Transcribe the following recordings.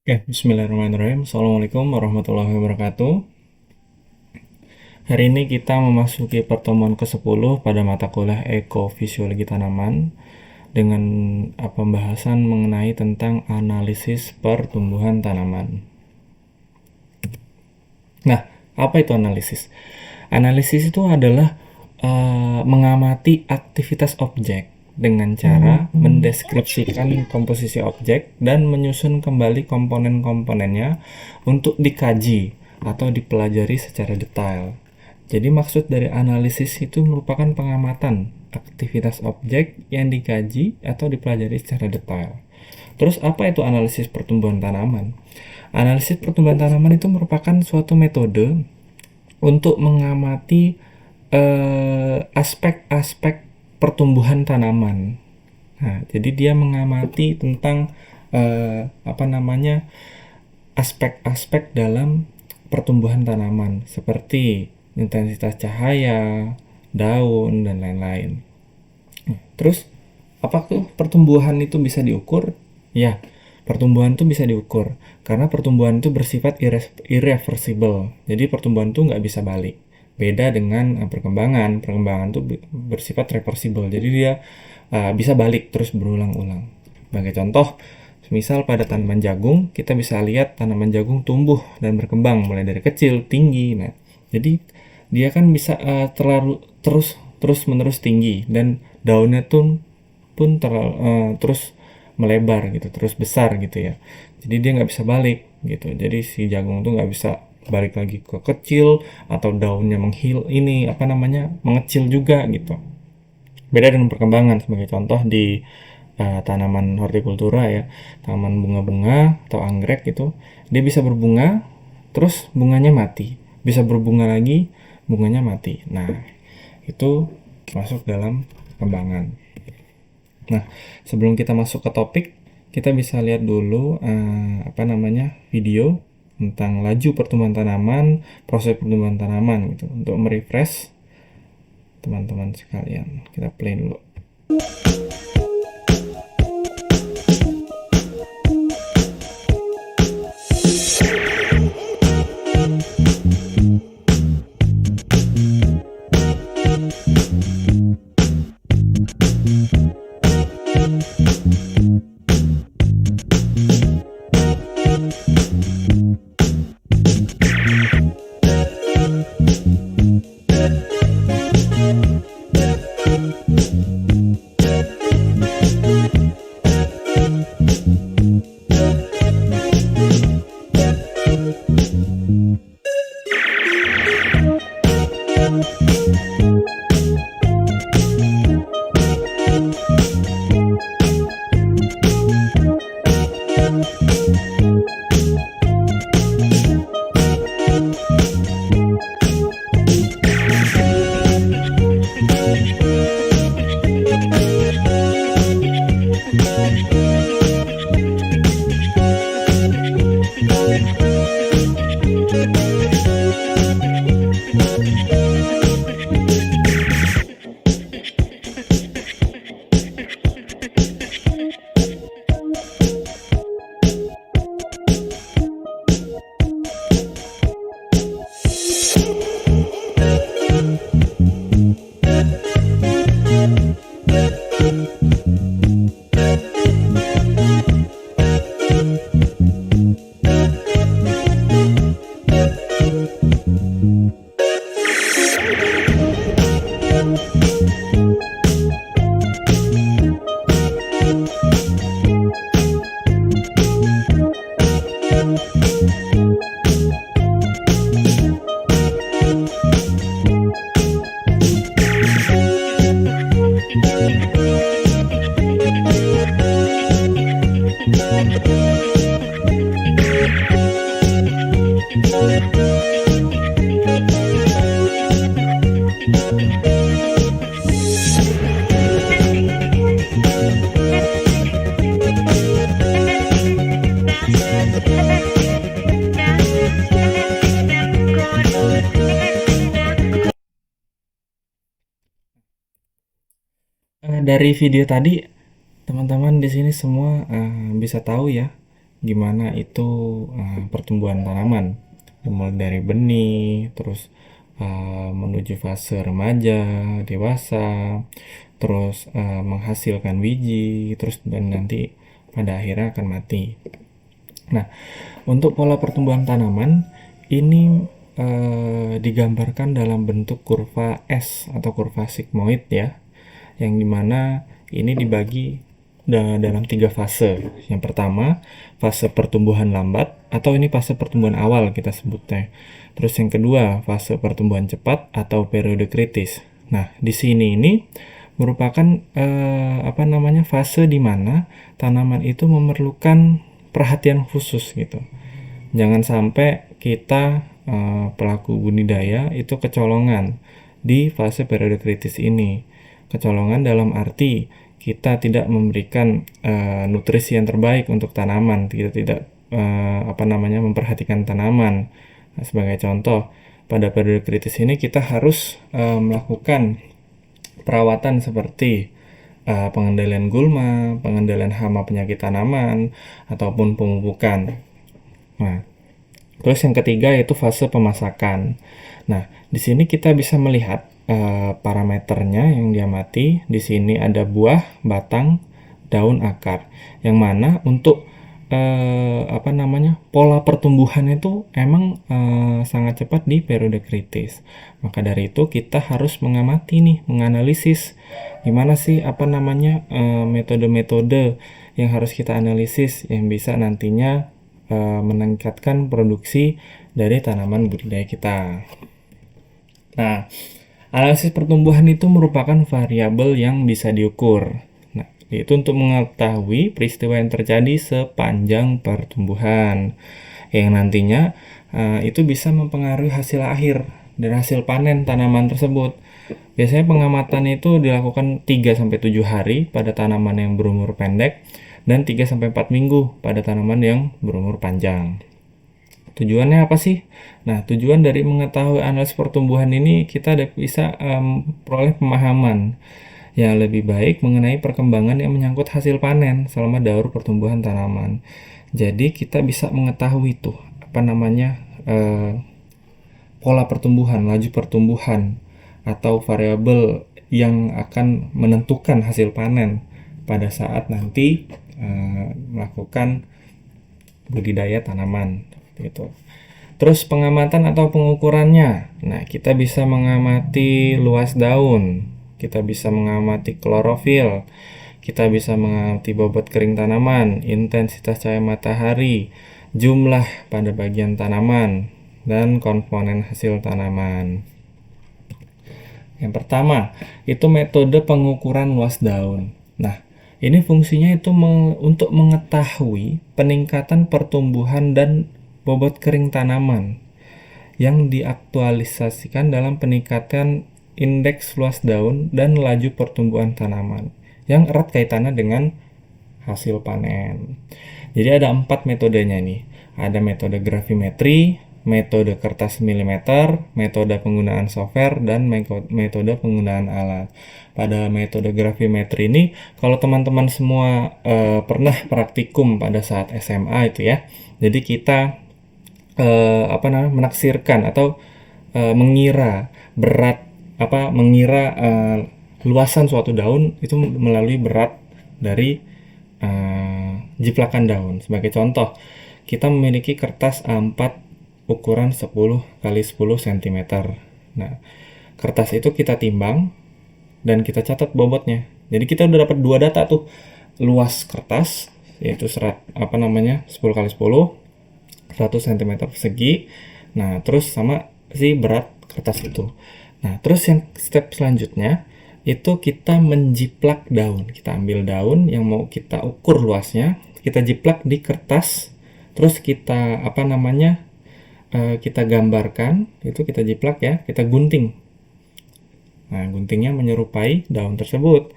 Oke, bismillahirrahmanirrahim. Assalamualaikum warahmatullahi wabarakatuh. Hari ini kita memasuki pertemuan ke-10 pada mata kuliah Ekofisiologi Tanaman dengan pembahasan mengenai tentang analisis pertumbuhan tanaman. Nah, apa itu analisis? Analisis itu adalah mengamati aktivitas objek dengan cara mendeskripsikan komposisi objek dan menyusun kembali komponen-komponennya untuk dikaji atau dipelajari secara detail. Jadi maksud dari analisis itu merupakan pengamatan aktivitas objek yang dikaji atau dipelajari secara detail. Terus apa itu analisis pertumbuhan tanaman? Analisis pertumbuhan tanaman itu merupakan suatu metode untuk mengamati aspek-aspek pertumbuhan tanaman. Nah, jadi dia mengamati tentang aspek-aspek dalam pertumbuhan tanaman seperti intensitas cahaya, daun dan lain-lain. Terus apa tuh pertumbuhan itu bisa diukur? Ya, pertumbuhan itu bisa diukur karena pertumbuhan itu bersifat irreversible. Jadi pertumbuhan itu nggak bisa balik. Beda dengan perkembangan. Perkembangan itu bersifat reversible. Jadi dia bisa balik terus berulang-ulang. Sebagai contoh, misal pada tanaman jagung, kita bisa lihat tanaman jagung tumbuh dan berkembang mulai dari kecil, tinggi. Nah, jadi dia kan bisa terus menerus tinggi dan daunnya tuh pun terus melebar gitu, terus besar gitu ya. Jadi dia nggak bisa balik gitu. Jadi si jagung tuh nggak bisa balik lagi ke kecil atau daunnya mengecil juga gitu. Beda dengan perkembangan sebagai contoh di tanaman hortikultura ya, tanaman bunga-bunga atau anggrek gitu, dia bisa berbunga, terus bunganya mati, bisa berbunga lagi, bunganya mati. Nah, itu masuk dalam perkembangan. Nah, sebelum kita masuk ke topik, kita bisa lihat dulu video tentang laju pertumbuhan tanaman, proses pertumbuhan tanaman gitu untuk merefresh teman-teman sekalian. Kita play dulu. Dari video tadi, teman-teman di sini semua bisa tahu ya gimana itu pertumbuhan tanaman, mulai dari benih, terus menuju fase remaja, dewasa, terus menghasilkan biji, terus dan nanti pada akhirnya akan mati. Nah, untuk pola pertumbuhan tanaman ini digambarkan dalam bentuk kurva S atau kurva sigmoid ya, yang dimana ini dibagi dalam 3 fase. Yang pertama, fase pertumbuhan lambat atau ini fase pertumbuhan awal kita sebutnya. Terus yang kedua, fase pertumbuhan cepat atau periode kritis. Nah, di sini ini merupakan fase di mana tanaman itu memerlukan perhatian khusus gitu. Jangan sampai kita pelaku budidaya itu kecolongan di fase periode kritis ini. Kecolongan dalam arti kita tidak memberikan nutrisi yang terbaik untuk tanaman, kita tidak memperhatikan tanaman. Nah, sebagai contoh, pada periode kritis ini kita harus melakukan perawatan seperti pengendalian gulma, pengendalian hama penyakit tanaman, ataupun pemupukan. Nah, terus yang ketiga yaitu fase pemasakan. Nah, di sini kita bisa melihat parameternya yang diamati. Di sini ada buah, batang, daun, akar. Yang mana untuk pola pertumbuhan itu emang sangat cepat di periode kritis. Maka dari itu kita harus mengamati nih, menganalisis gimana sih metode-metode yang harus kita analisis yang bisa nantinya meningkatkan produksi dari tanaman budidaya kita. Nah, analisis pertumbuhan itu merupakan variabel yang bisa diukur. Nah, yaitu untuk mengetahui peristiwa yang terjadi sepanjang pertumbuhan yang nantinya itu bisa mempengaruhi hasil akhir dan hasil panen tanaman tersebut. Biasanya pengamatan itu dilakukan 3-7 hari pada tanaman yang berumur pendek dan 3-4 minggu pada tanaman yang berumur panjang. Tujuannya apa sih? Nah, tujuan dari mengetahui analisis pertumbuhan ini kita bisa peroleh pemahaman yang lebih baik mengenai perkembangan yang menyangkut hasil panen selama daur pertumbuhan tanaman. Jadi kita bisa mengetahui tuh pola pertumbuhan, laju pertumbuhan, atau variabel yang akan menentukan hasil panen pada saat nanti melakukan budidaya tanaman gitu. Terus pengamatan atau pengukurannya. Nah, kita bisa mengamati luas daun, kita bisa mengamati klorofil, kita bisa mengamati bobot kering tanaman, intensitas cahaya matahari, jumlah pada bagian tanaman, dan komponen hasil tanaman. Yang pertama, itu metode pengukuran luas daun. Nah, ini fungsinya itu untuk mengetahui peningkatan pertumbuhan dan bobot kering tanaman yang diaktualisasikan dalam peningkatan indeks luas daun dan laju pertumbuhan tanaman yang erat kaitannya dengan hasil panen. Jadi ada 4 metodenya nih. Ada metode gravimetri, metode kertas milimeter, metode penggunaan software, dan metode penggunaan alat. Pada metode gravimetri ini, kalau teman-teman semua pernah praktikum pada saat SMA itu ya, jadi kita menaksirkan atau mengira berat luasan suatu daun itu melalui berat dari jiplakan daun. Sebagai contoh, kita memiliki kertas A4 ukuran 10 x 10 cm. Nah, kertas itu kita timbang dan kita catat bobotnya. Jadi kita udah dapat 2 data tuh. Luas kertas yaitu 10 x 10 100 cm persegi. Nah, terus sama si berat kertas itu. Nah, terus yang step selanjutnya itu kita menjiplak daun. Kita ambil daun yang mau kita ukur luasnya, kita jiplak di kertas, terus kita kita gambarkan, itu kita jiplak ya, kita gunting. Nah, guntingnya menyerupai daun tersebut.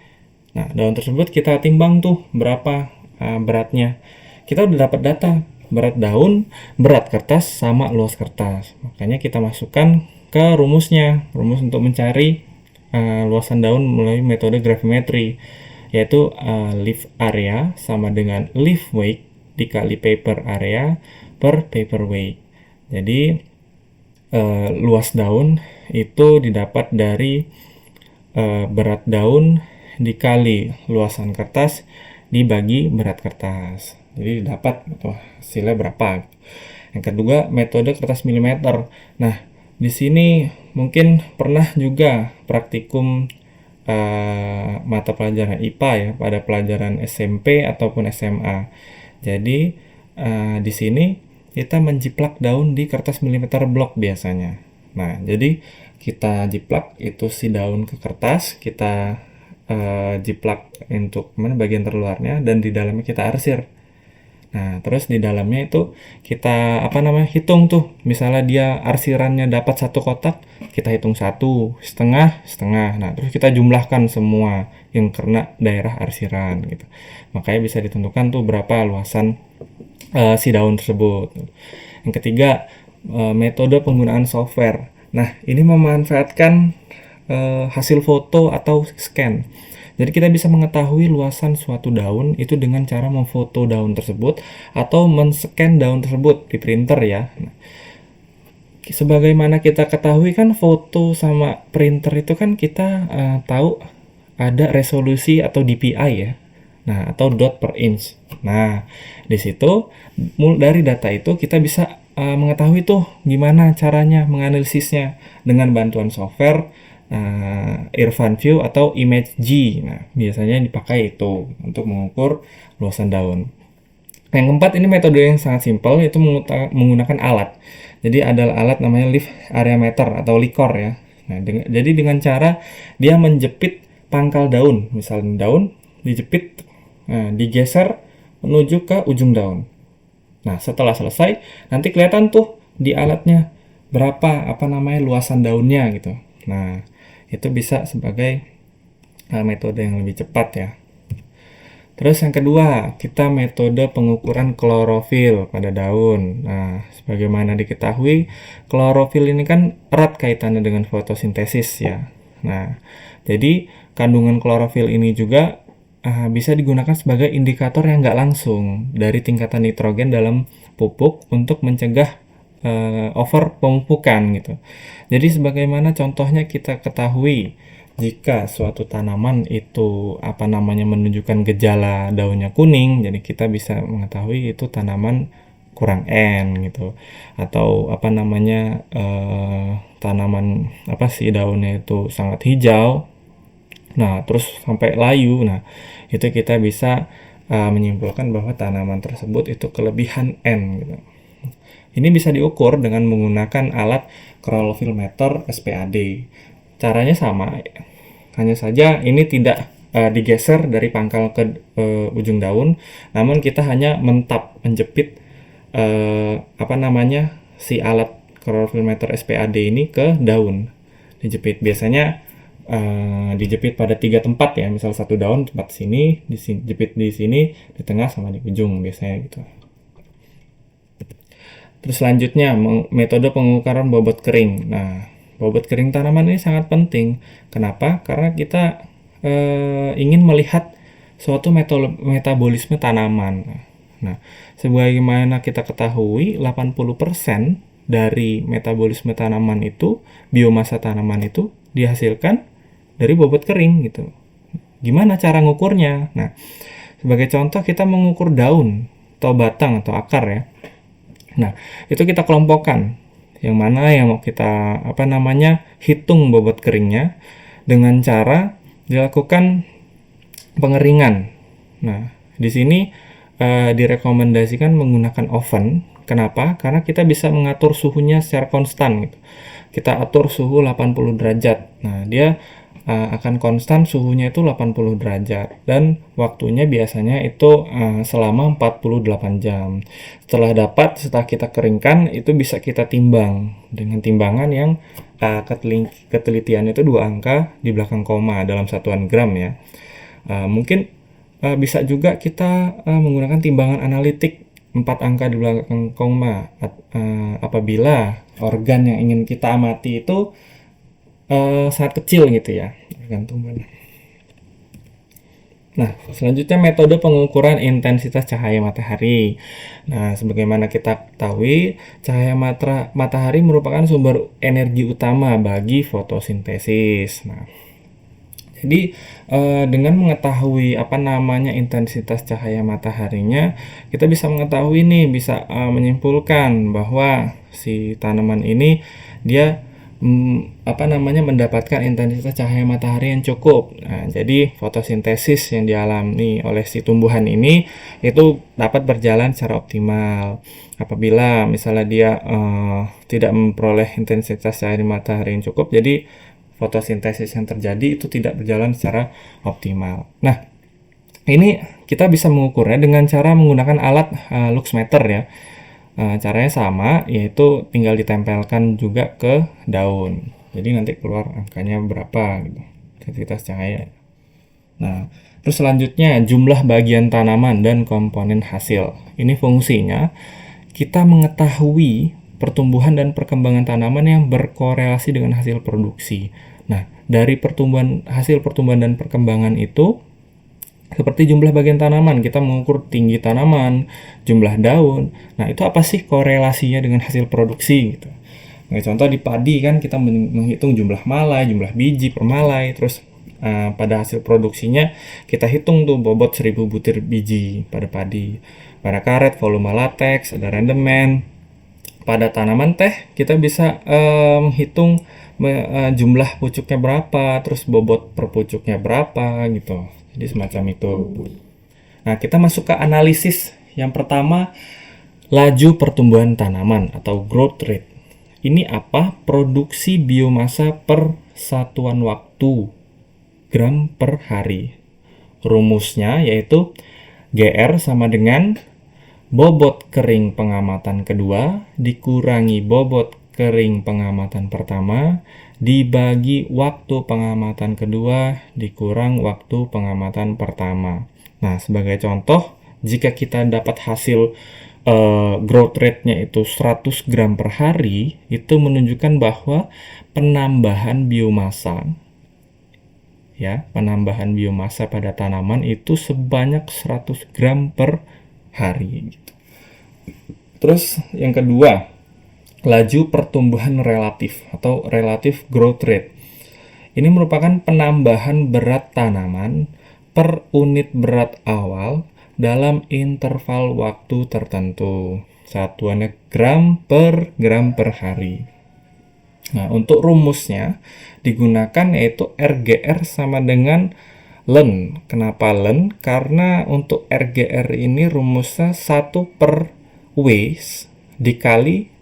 Nah, daun tersebut kita timbang tuh berapa beratnya. Kita udah dapat data berat daun, berat kertas, sama luas kertas. Makanya kita masukkan ke rumusnya, rumus untuk mencari luasan daun melalui metode gravimetri, yaitu leaf area sama dengan leaf weight dikali paper area per paper weight. Jadi luas daun itu didapat dari berat daun dikali luasan kertas dibagi berat kertas. Jadi dapat hasilnya berapa. Yang kedua, metode kertas milimeter. Nah, di sini mungkin pernah juga praktikum mata pelajaran IPA ya pada pelajaran SMP ataupun SMA. Jadi di sini kita menjiplak daun di kertas milimeter blok biasanya. Nah, jadi kita jiplak itu si daun ke kertas, kita jiplak untuk bagian terluarnya, dan di dalamnya kita arsir. Nah, terus di dalamnya itu kita hitung tuh. Misalnya dia arsirannya dapat 1 kotak, kita hitung 1, setengah, setengah. Nah, terus kita jumlahkan semua yang kena daerah arsiran gitu. Makanya bisa ditentukan tuh berapa luasan si daun tersebut. Yang ketiga, metode penggunaan software. Nah, ini memanfaatkan hasil foto atau scan. Jadi kita bisa mengetahui luasan suatu daun itu dengan cara memfoto daun tersebut atau men-scan daun tersebut di printer ya. Nah, sebagaimana kita ketahui kan foto sama printer itu kan kita tahu ada resolusi atau DPI ya. Nah, atau dot per inch. Nah, di situ dari data itu kita bisa mengetahui tuh gimana caranya menganalisisnya dengan bantuan software Irfan View atau ImageG. Nah, biasanya dipakai itu untuk mengukur luasan daun. Yang keempat, ini metode yang sangat simpel, yaitu menggunakan alat. Jadi ada alat namanya leaf area meter atau likor ya. Nah, jadi dengan cara dia menjepit pangkal daun, misalnya daun dijepit, digeser menuju ke ujung daun. Nah, setelah selesai, nanti kelihatan tuh di alatnya berapa luasan daunnya gitu. Nah, itu bisa sebagai metode yang lebih cepat ya. Terus yang kedua, kita metode pengukuran klorofil pada daun. Nah, sebagaimana diketahui, klorofil ini kan erat kaitannya dengan fotosintesis ya. Nah, jadi kandungan klorofil ini juga bisa digunakan sebagai indikator yang nggak langsung dari tingkatan nitrogen dalam pupuk untuk mencegah over pemupukan gitu. Jadi sebagaimana contohnya kita ketahui jika suatu tanaman itu menunjukkan gejala daunnya kuning, jadi kita bisa mengetahui itu tanaman kurang N gitu. Atau tanaman daunnya itu sangat hijau. Nah, terus sampai layu. Nah, itu kita bisa menyimpulkan bahwa tanaman tersebut itu kelebihan N gitu. Ini bisa diukur dengan menggunakan alat klorofilmeter SPAD. Caranya sama, hanya saja ini tidak digeser dari pangkal ke ujung daun, namun kita hanya menjepit si alat klorofilmeter SPAD ini ke daun. Dijepit biasanya dijepit pada 3 tempat ya, misal satu daun tempat sini, dijepit di sini, di tengah sama di ujung biasanya gitu. Terus selanjutnya metode pengukuran bobot kering. Nah, bobot kering tanaman ini sangat penting. Kenapa? Karena kita ingin melihat suatu metabolisme tanaman. Nah, sebagaimana kita ketahui 80% dari metabolisme tanaman itu, biomasa tanaman itu dihasilkan dari bobot kering gitu. Gimana cara ngukurnya? Nah, sebagai contoh kita mengukur daun atau batang atau akar ya. Nah, itu kita kelompokkan. Yang mana yang mau kita hitung bobot keringnya dengan cara dilakukan pengeringan. Nah, di sini direkomendasikan menggunakan oven. Kenapa? Karena kita bisa mengatur suhunya secara konstan gitu. Kita atur suhu 80 derajat. Nah, dia akan konstan suhunya itu 80 derajat dan waktunya biasanya itu selama 48 jam. Setelah kita keringkan, itu bisa kita timbang dengan timbangan yang ketelitian itu 2 angka di belakang koma dalam satuan gram ya. Mungkin bisa juga kita menggunakan timbangan analitik 4 angka di belakang koma apabila organ yang ingin kita amati itu sangat kecil gitu ya, tergantung mana. Nah, selanjutnya metode pengukuran intensitas cahaya matahari. Nah, sebagaimana kita ketahui, cahaya matahari merupakan sumber energi utama bagi fotosintesis. Nah, jadi dengan mengetahui apa namanya intensitas cahaya mataharinya, kita bisa mengetahui nih, bisa menyimpulkan bahwa si tanaman ini dia mendapatkan intensitas cahaya matahari yang cukup. Nah, jadi fotosintesis yang dialami oleh si tumbuhan ini itu dapat berjalan secara optimal. Apabila misalnya dia tidak memperoleh intensitas cahaya matahari yang cukup, jadi fotosintesis yang terjadi itu tidak berjalan secara optimal. Nah, ini kita bisa mengukurnya dengan cara menggunakan alat luxmeter ya. Caranya sama, yaitu tinggal ditempelkan juga ke daun. Jadi nanti keluar angkanya berapa gitu, intensitas cahaya. Nah, terus selanjutnya jumlah bagian tanaman dan komponen hasil. Ini fungsinya kita mengetahui pertumbuhan dan perkembangan tanaman yang berkorelasi dengan hasil produksi. Nah, dari hasil pertumbuhan dan perkembangan itu, seperti jumlah bagian tanaman, kita mengukur tinggi tanaman, jumlah daun. Nah, itu apa sih korelasinya dengan hasil produksi gitu. Nah, contoh di padi kan kita menghitung jumlah malai, jumlah biji per malai, terus pada hasil produksinya kita hitung tuh bobot 1000 butir biji pada padi. Pada karet, volume latex, ada rendemen. Pada tanaman teh kita bisa hitung jumlah pucuknya berapa, terus bobot per pucuknya berapa gitu. Jadi semacam itu. Nah, kita masuk ke analisis. Yang pertama, laju pertumbuhan tanaman atau growth rate. Ini apa? Produksi biomasa per satuan waktu, gram per hari. Rumusnya yaitu GR sama dengan bobot kering pengamatan kedua dikurangi bobot kering pengamatan pertama dibagi waktu pengamatan kedua dikurang waktu pengamatan pertama. Nah, sebagai contoh, jika kita dapat hasil growth rate-nya itu 100 gram per hari, itu menunjukkan bahwa penambahan biomasa pada tanaman itu sebanyak 100 gram per hari. Terus yang kedua, laju pertumbuhan relatif atau relative growth rate. Ini merupakan penambahan berat tanaman per unit berat awal dalam interval waktu tertentu. Satuannya gram per hari. Nah, untuk rumusnya digunakan yaitu RGR sama dengan Len. Kenapa Len? Karena untuk RGR ini rumusnya 1 per W dikali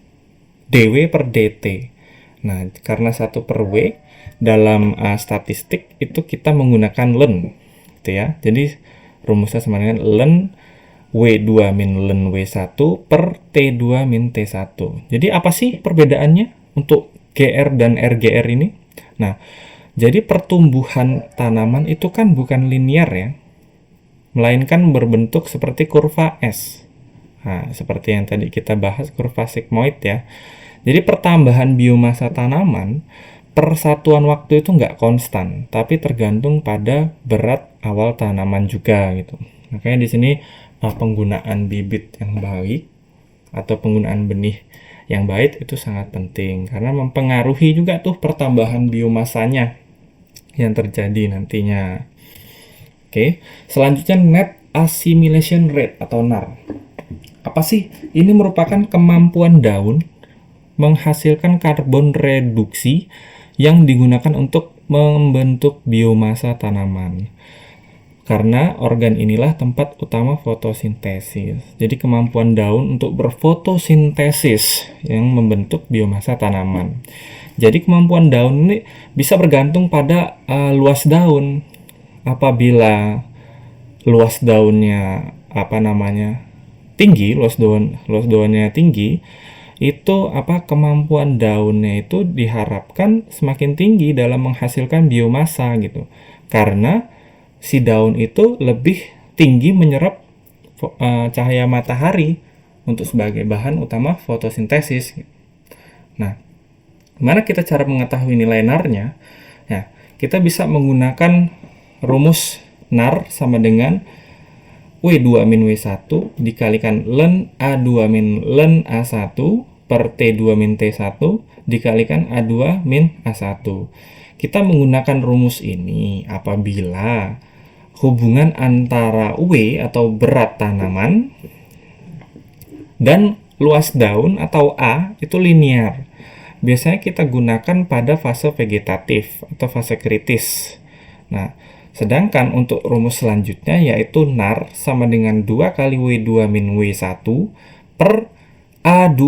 DW per DT. Nah, karena 1 per W dalam statistik itu kita menggunakan Len gitu ya. Jadi rumusnya sama dengan Len W2 min Len W1 per T2 min T1. Jadi apa sih perbedaannya untuk GR dan RGR ini? Nah, jadi pertumbuhan tanaman itu kan bukan linear ya, melainkan berbentuk seperti kurva S. Nah, seperti yang tadi kita bahas kurva sigmoid ya. Jadi pertambahan biomasa tanaman per satuan waktu itu nggak konstan, tapi tergantung pada berat awal tanaman juga gitu. Makanya di sini penggunaan bibit yang baik atau penggunaan benih yang baik itu sangat penting karena mempengaruhi juga tuh pertambahan biomasanya yang terjadi nantinya. Oke, selanjutnya net assimilation rate atau NAR. Apa sih? Ini merupakan kemampuan daun menghasilkan karbon reduksi yang digunakan untuk membentuk biomasa tanaman. Karena organ inilah tempat utama fotosintesis. Jadi kemampuan daun untuk berfotosintesis yang membentuk biomasa tanaman. Jadi kemampuan daun ini bisa bergantung pada luas daun. Apabila luas daunnya tinggi, luas daunnya tinggi, itu kemampuan daunnya itu diharapkan semakin tinggi dalam menghasilkan biomasa gitu. Karena si daun itu lebih tinggi menyerap cahaya matahari untuk sebagai bahan utama fotosintesis. Nah, gimana cara mengetahui nilai NAR-nya? Nah, kita bisa menggunakan rumus nar sama dengan W2 min W1 dikalikan ln A2 min ln A1 per T2 min T1 dikalikan A2 min A1. Kita menggunakan rumus ini apabila hubungan antara W atau berat tanaman dan luas daun atau A itu linear. Biasanya kita gunakan pada fase vegetatif atau fase kritis. Nah, sedangkan untuk rumus selanjutnya yaitu nar sama dengan 2 kali W2 min W1 per A2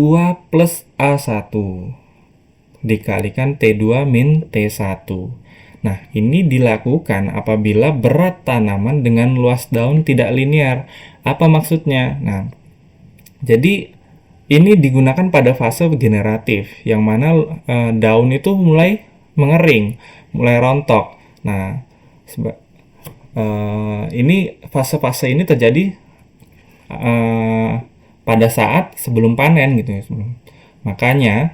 plus A1 dikalikan T2 min T1. Nah, ini dilakukan apabila berat tanaman dengan luas daun tidak linear. Apa maksudnya? Nah, jadi ini digunakan pada fase generatif, yang mana daun itu mulai mengering, mulai rontok. Nah, ini fase-fase ini terjadi pada saat sebelum panen gitu ya. Makanya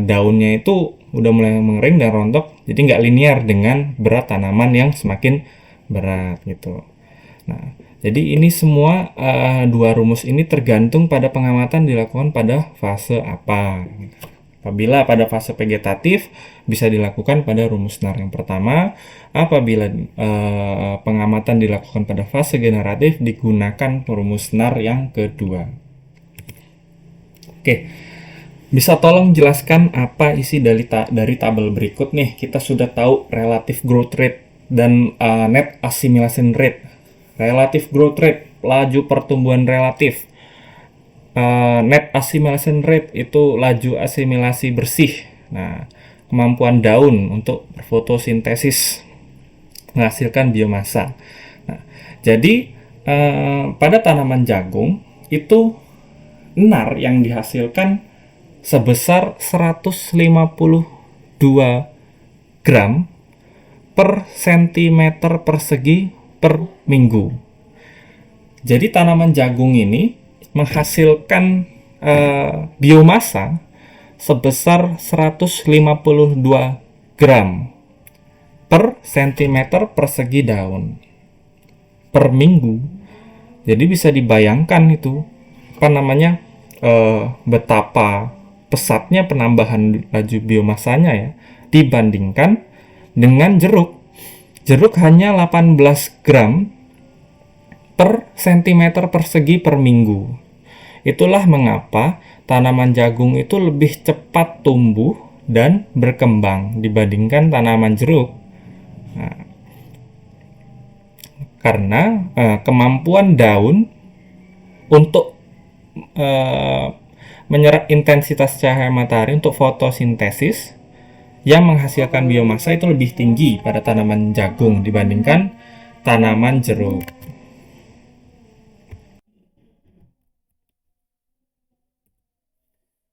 daunnya itu udah mulai mengering dan rontok, jadi nggak linear dengan berat tanaman yang semakin berat gitu. Nah, jadi ini semua dua rumus ini tergantung pada pengamatan dilakukan pada fase apa. Apabila pada fase vegetatif bisa dilakukan pada rumus nar yang pertama. Apabila pengamatan dilakukan pada fase generatif digunakan rumus nar yang kedua. Oke, bisa tolong jelaskan apa isi dari tabel berikut nih? Kita sudah tahu relative growth rate dan net assimilation rate. Relative growth rate, laju pertumbuhan relatif. Net assimilation rate itu laju asimilasi bersih. Nah, kemampuan daun untuk berfotosintesis menghasilkan biomasa. Nah, jadi pada tanaman jagung itu nar yang dihasilkan sebesar 152 gram per sentimeter persegi per minggu. Jadi tanaman jagung ini menghasilkan biomasa sebesar 152 gram per sentimeter persegi daun per minggu. Jadi bisa dibayangkan itu betapa pesatnya penambahan laju biomasanya ya dibandingkan dengan jeruk. Jeruk hanya 18 gram per sentimeter persegi per minggu. Itulah mengapa tanaman jagung itu lebih cepat tumbuh dan berkembang dibandingkan tanaman jeruk. Nah, karena kemampuan daun untuk menyerap intensitas cahaya matahari untuk fotosintesis yang menghasilkan biomasa itu lebih tinggi pada tanaman jagung dibandingkan tanaman jeruk.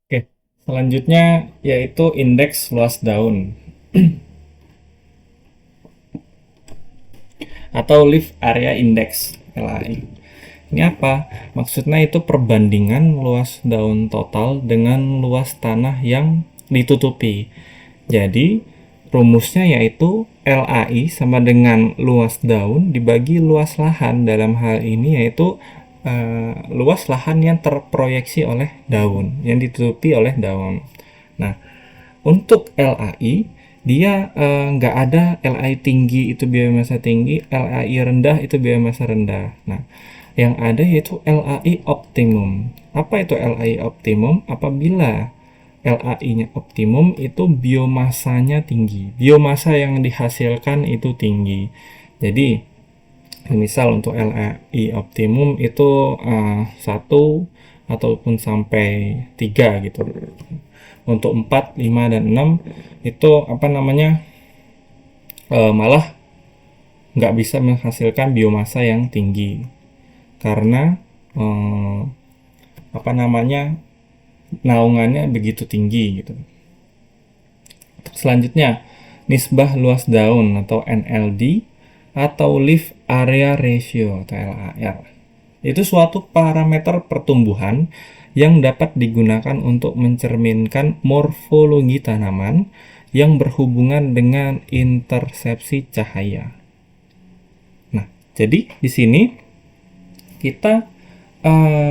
Oke, selanjutnya yaitu indeks luas daun atau leaf area index (LAI). Ini apa? Maksudnya itu perbandingan luas daun total dengan luas tanah yang ditutupi. Jadi rumusnya yaitu LAI sama dengan luas daun dibagi luas lahan. Dalam hal ini yaitu luas lahan yang terproyeksi oleh daun, yang ditutupi oleh daun. Nah, untuk LAI dia nggak ada LAI tinggi itu biomasa tinggi, LAI rendah itu biomasa rendah. Nah, yang ada yaitu LAI optimum. Apa itu LAI optimum? Apabila LAI-nya optimum itu biomasanya tinggi, biomasa yang dihasilkan itu tinggi. Jadi misal untuk LAI optimum itu 1 ataupun sampai 3 gitu. Untuk 4, 5, dan 6 itu malah nggak bisa menghasilkan biomasa yang tinggi karena naungannya begitu tinggi gitu. Selanjutnya nisbah luas daun atau NLD atau leaf area ratio atau LAR. Itu suatu parameter pertumbuhan yang dapat digunakan untuk mencerminkan morfologi tanaman yang berhubungan dengan intersepsi cahaya. Nah, Jadi di sini kita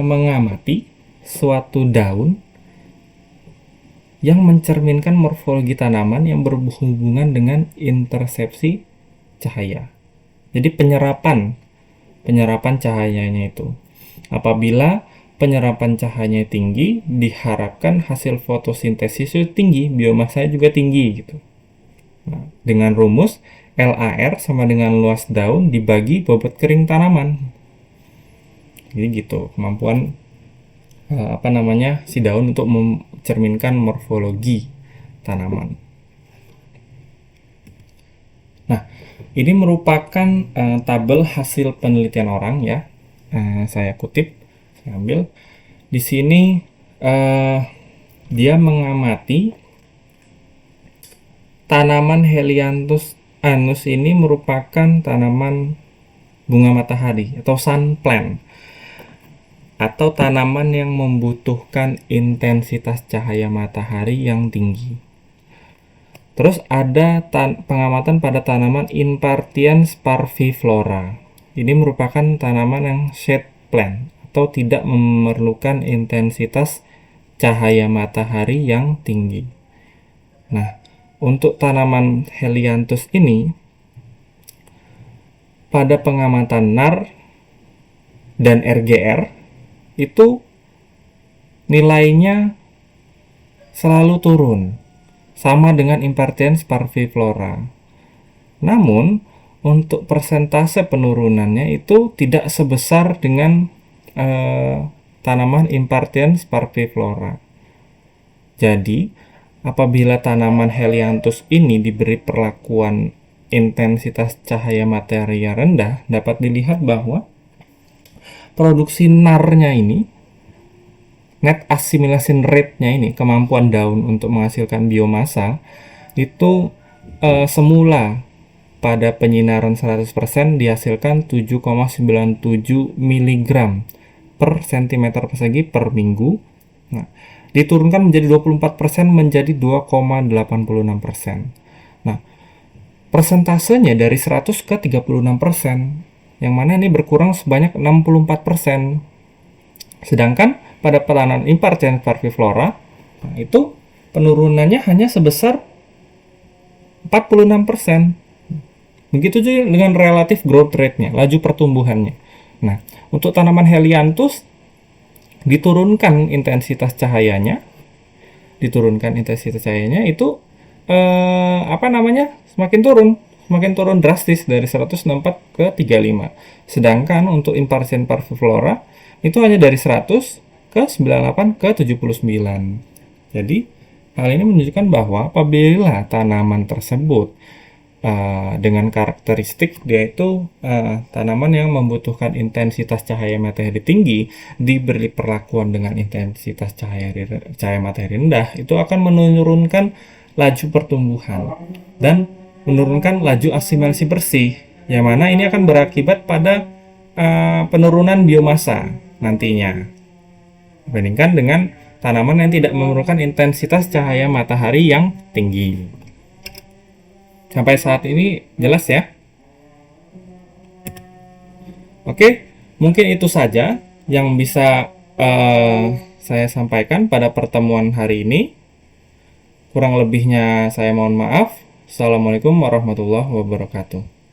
mengamati suatu daun yang mencerminkan morfologi tanaman yang berhubungan dengan intersepsi cahaya. Jadi penyerapan cahayanya itu. Apabila penyerapan cahayanya tinggi, diharapkan hasil fotosintesis itu tinggi, biomasa juga tinggi gitu. Nah, dengan rumus LAR sama dengan luas daun dibagi bobot kering tanaman. Jadi gitu, kemampuan si daun untuk mencerminkan morfologi tanaman. Nah, ini merupakan tabel hasil penelitian orang ya. Saya kutip, saya ambil. Di sini dia mengamati tanaman Helianthus anus ini merupakan tanaman bunga matahari atau sun plant, atau tanaman yang membutuhkan intensitas cahaya matahari yang tinggi. Terus ada pengamatan pada tanaman Inpartiens parviflora. Ini merupakan tanaman yang shade plant atau tidak memerlukan intensitas cahaya matahari yang tinggi. Nah, untuk tanaman Helianthus ini pada pengamatan NAR dan RGR itu nilainya selalu turun, sama dengan Inpartiens parviflora. Namun untuk persentase penurunannya itu tidak sebesar dengan tanaman Inpartiens parviflora. Jadi apabila tanaman Helianthus ini diberi perlakuan intensitas cahaya matahari yang rendah, dapat dilihat bahwa produksi NAR-nya ini, net assimilation rate-nya ini, kemampuan daun untuk menghasilkan biomasa, itu semula pada penyinaran 100% dihasilkan 7,97 mg per cm persegi per minggu. Nah, diturunkan menjadi 24% menjadi 2,86%. Nah, persentasenya dari 100 ke 36%, yang mana ini berkurang sebanyak 64%. Sedangkan pada tanaman Inpartiens parviflora, nah, itu penurunannya hanya sebesar 46%. Begitu juga dengan relatif growth rate-nya, laju pertumbuhannya. Nah, untuk tanaman Helianthus diturunkan intensitas cahayanya itu semakin turun drastis dari 164 ke 35. Sedangkan untuk Inpartiens parviflora itu hanya dari 100 ke 98 ke 79. Jadi hal ini menunjukkan bahwa apabila tanaman tersebut dengan karakteristik dia itu tanaman yang membutuhkan intensitas cahaya matahari tinggi diberi perlakuan dengan intensitas cahaya matahari rendah, itu akan menurunkan laju pertumbuhan dan menurunkan laju asimilasi bersih, yang mana ini akan berakibat pada penurunan biomasa nantinya dibandingkan dengan tanaman yang tidak memerlukan intensitas cahaya matahari yang tinggi. Sampai saat ini jelas ya? Oke, mungkin itu saja yang bisa saya sampaikan pada pertemuan hari ini. Kurang lebihnya saya mohon maaf. Assalamualaikum warahmatullahi wabarakatuh.